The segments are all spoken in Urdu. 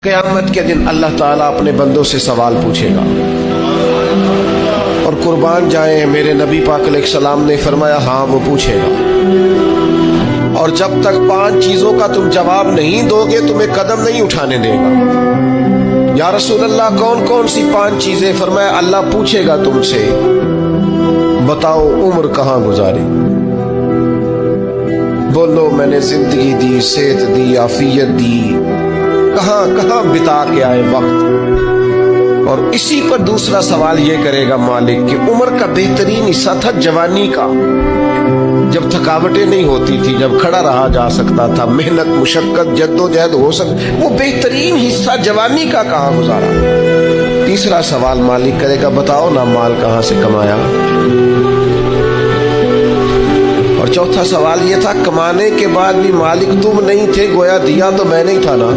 قیامت کے دن اللہ تعالیٰ اپنے بندوں سے سوال پوچھے گا اور قربان جائیں میرے نبی پاک علیہ السلام نے فرمایا ہاں وہ پوچھے گا، اور جب تک 5 چیزوں کا تم جواب نہیں دو گے تمہیں قدم نہیں اٹھانے دے گا۔ یا رسول اللہ کون کون سی 5 چیزیں؟ فرمایا اللہ پوچھے گا تم سے بتاؤ عمر کہاں گزاری، بولو میں نے زندگی دی، صحت دی، عافیت دی، کہاں کہاں بتا کے آئے وقت۔ اور اسی پر دوسرا سوال یہ کرے گا مالک کہ عمر کا بہترین حصہ تھا جوانی کا، جب تھکاوٹیں نہیں ہوتی تھی، جب کھڑا رہا جا سکتا تھا، محنت مشقت جد و جہد ہو سکتی، وہ بہترین حصہ جوانی کا کہاں گزارا۔ تیسرا سوال مالک کرے گا بتاؤ نا مال کہاں سے کمایا، اور چوتھا سوال یہ تھا کمانے کے بعد بھی مالک تم نہیں تھے، گویا دیا تو میں نہیں تھا نا،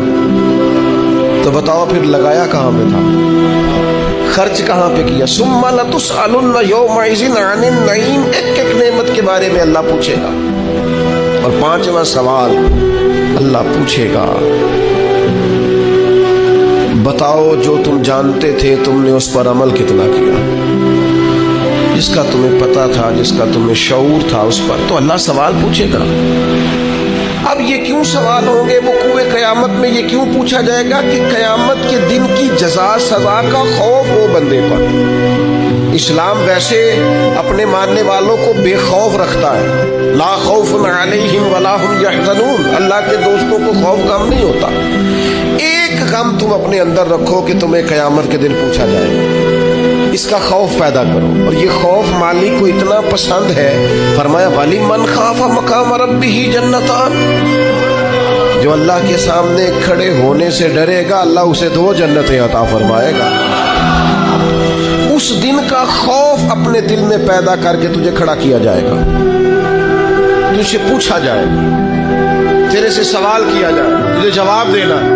تو بتاؤ پھر لگایا کہاں پہ تھا، خرچ کہاں پہ کیا۔ ثم لتسألن یومئذ عن النعیم، ایک ایک نعمت کے بارے میں اللہ پوچھے گا۔ اور 5واں سوال اللہ پوچھے گا بتاؤ جو تم جانتے تھے تم نے اس پر عمل کتنا کیا، جس کا تمہیں پتا تھا، جس کا تمہیں شعور تھا اس پر تو اللہ سوال پوچھے گا۔ اب یہ کیوں سوال ہوں گے وقوع قیامت میں، یہ کیوں پوچھا جائے گا کہ قیامت کے دن کی جزا سزا کا خوف ہو بندے پر۔ اسلام ویسے اپنے ماننے والوں کو بے خوف رکھتا ہے، لا خوف علیہم ولا هم یحزنون، اللہ کے دوستوں کو خوف غم نہیں ہوتا۔ ایک غم تم اپنے اندر رکھو کہ تمہیں قیامت کے دن پوچھا جائے گا، اس کا خوف پیدا کرو، اور یہ خوف مالک کو اتنا پسند ہے، فرمایا وَلِمَنْ خَافَ مَقَامَ رَبِّهِ جَنَّتَانِ، جو اللہ کے سامنے کھڑے ہونے سے ڈرے گا اللہ اسے 2 جنتیں عطا فرمائے گا۔ اس دن کا خوف اپنے دل میں پیدا کر کے تجھے کھڑا کیا جائے گا، تجھ سے پوچھا جائے گا، تیرے سے سوال کیا جائے گا، تجھے جواب دینا ہے۔